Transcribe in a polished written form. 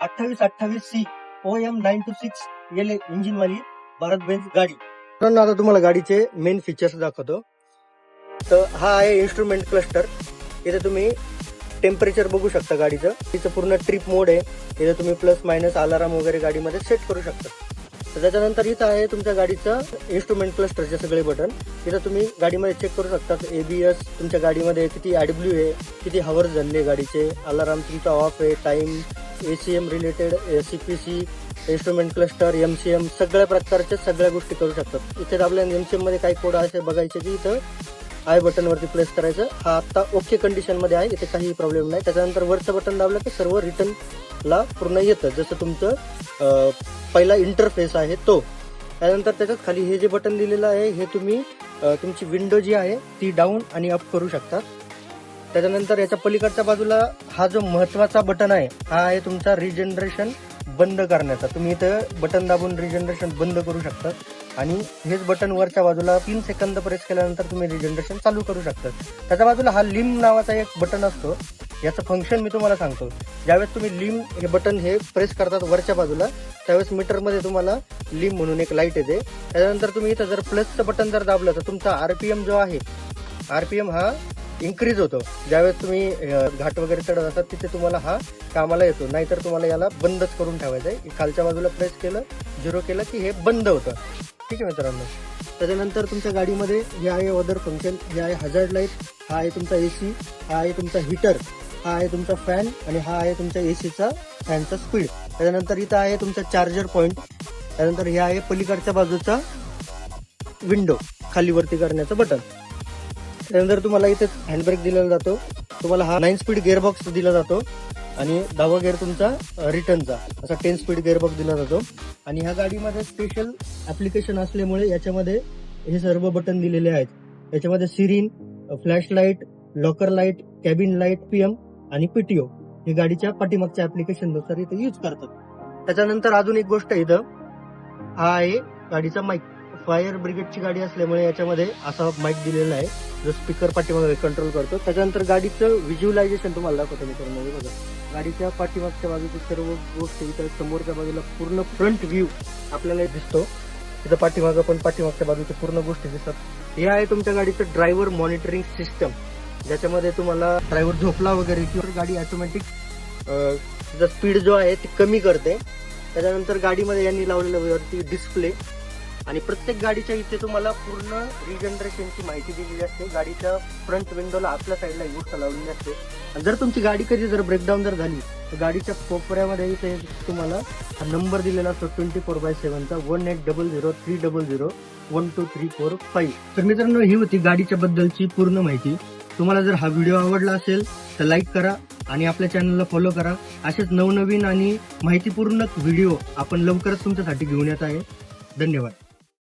2828C OM926 LA engine वाली भारत बेंज गाडी. आता तुम्हाला गाडीचे मेन फीचर्स दाखवतो. तर हा आहे इन्स्ट्रुमेंट क्लस्टर. इथे तुम्ही टेम्परेचर बघू शकता गाडीचं. तिचं पूर्ण ट्रिप मोड आहे. इथे तुम्ही प्लस मायनस अलाराम वगैरे गाडीमध्ये सेट करू शकता. तर त्याच्यानंतर इथं आहे तुमच्या गाडीचं इन्स्ट्रुमेंट क्लस्टरचे सगळे बटन. इथं तुम्ही गाडीमध्ये चेक करू शकता ABS तुमच्या गाडीमध्ये किती ADW आहे, किती हवर्स झाले गाडीचे, अलाराम तुमचा ऑफ आहे, time, ACM related, CPC, instrument cluster, MCM सगळ्या प्रकारच्या सगळ्या गोष्टी करू शकतात. इथे आपल्याला MCM मध्ये काय कोड असे बघायचे की इथं आय बटन वरती प्रेस करायचं. हा आता ओके कंडिशन मध्ये आहे, इथे काही प्रॉब्लेम नाही. त्याच्यानंतर वरचं बटन दाबलं की सर्व रिटर्न ला पूर्ण येतं, जसं तुमचं पहिला इंटरफेस आहे तो. त्यानंतर त्याच्यात खाली हे जे बटन दिलेलं आहे हे तुम्ही तुमची विंडो जी आहे ती डाऊन आणि अप करू शकता. त्याच्यानंतर याच्या पलीकडच्या बाजूला हा जो महत्वाचा बटन आहे हा आहे तुमचा रिजनरेशन बंद करण्याचा. तुम्ही इथं बटन दाबून रिजनरेशन बंद करू शकता आणि हेच बटन वरच्या बाजूला 3 सेकंद प्रेस केल्यानंतर तुम्ही रिजनरेशन चालू करू शकता. त्याच्या बाजूला हा लिम नावाचा एक बटन असतो. याचं फंक्शन मी तुम्हाला सांगतो. ज्यावेळेस तुम्ही लिम हे बटन हे प्रेस करतात वरच्या बाजूला त्यावेळेस मीटरमध्ये तुम्हाला लिम म्हणून एक लाईट येते. त्याच्यानंतर तुम्ही इथं जर प्लसचं बटन जर दाबलं तर तुमचा RPM जो आहे RPM हा इन्क्रीज होतो. ज्यावेळेस तुम्ही घाट वगैरे चढत असतात तिथे तुम्हाला हा कामाला येतो. नाहीतर तुम्हाला याला बंदच करून ठेवायचं आहे. खालच्या बाजूला प्रेस केलं 0 केलं की हे बंद होतं. ठीक आहे मित्रांनो. त्याच्यानंतर तुमच्या गाडीमध्ये हे आहे अदर फंक्शन. हे आहे हजार्ड लाईट, हा आहे तुमचा AC, हा आहे तुमचा हीटर, हा आहे तुमचा फॅन आणि हा आहे तुमच्या ACचा फॅनचा स्पीड. त्याच्यानंतर इथं आहे तुमचा चार्जर पॉइंट. त्यानंतर हे आहे पलीकडच्या बाजूचा विंडो खाली वरती करण्याचं बटन. त्यानंतर तुम्हाला इथे हँडब्रेक दिलेला जातो. तुम्हाला हा 9 स्पीड गिअरबॉक्स दिला जातो आणि 10वा गिअर तुमचा रिटर्नचा असा 10 स्पीड गिअरबॉक्स दिला जातो. आणि ह्या गाडीमध्ये स्पेशल ऍप्लिकेशन असल्यामुळे याच्यामध्ये हे सर्व बटन दिलेले आहेत. याच्यामध्ये siren, flash light, locker light, cabin light, PM आणि PTO हे गाडीच्या पाठीमागच्या ऍप्लिकेशन नुसार इथे यूज करतात. त्याच्यानंतर अजून एक गोष्ट इथं हा आहे गाडीचा माईक. फायर ब्रिगेडची गाडी असल्यामुळे याच्यामध्ये असा माईक दिलेला आहे जो स्पीकर पाठीमागे कंट्रोल करतो. त्याच्यानंतर गाडीचं व्हिज्युअलायझेशन तुम्हाला दाखवतो मित्रांनो. बघा गाडीच्या पाठीमागच्या बाजूची सर्व गोष्टी इथं समोरच्या बाजूला पूर्ण फ्रंट व्ह्यू आपल्याला दिसतो. तिथं पाठीमागं पण पाठीमागच्या बाजूच्या पूर्ण गोष्टी दिसतात. हे आहे तुमच्या गाडीचं ड्रायव्हर मॉनिटरिंग सिस्टम, ज्याच्यामध्ये तुम्हाला ड्रायव्हर झोपला वगैरे किंवा गाडी ऑटोमॅटिक स्पीड जो आहे ती कमी करते. त्याच्यानंतर गाडीमध्ये यांनी लावलेलं वरती डिस्प्ले आणि प्रत्येक गाडीच्या इथे तुम्हाला पूर्ण रिजनरेशनची माहिती दिलेली असते. गाडीच्या फ्रंट विंडोला आपल्या साईडला ही गोष्ट लावलेली असते. आणि जर तुमची गाडी कधी जर ब्रेकडाऊन जर झाली तर गाडीच्या कोपऱ्यामध्ये इथे तुम्हाला नंबर दिलेला असतो 24/7चा 180030012345. तर मित्रांनो ही होती गाडीच्या बद्दलची पूर्ण माहिती. तुम्हाला जर हा व्हिडिओ आवडला असेल तर लाईक करा आणि आपल्या चॅनलला फॉलो करा. असेच नवनवीन आणि माहितीपूर्ण व्हिडिओ आपण लवकरच तुमच्यासाठी घेऊन येत आहे. धन्यवाद.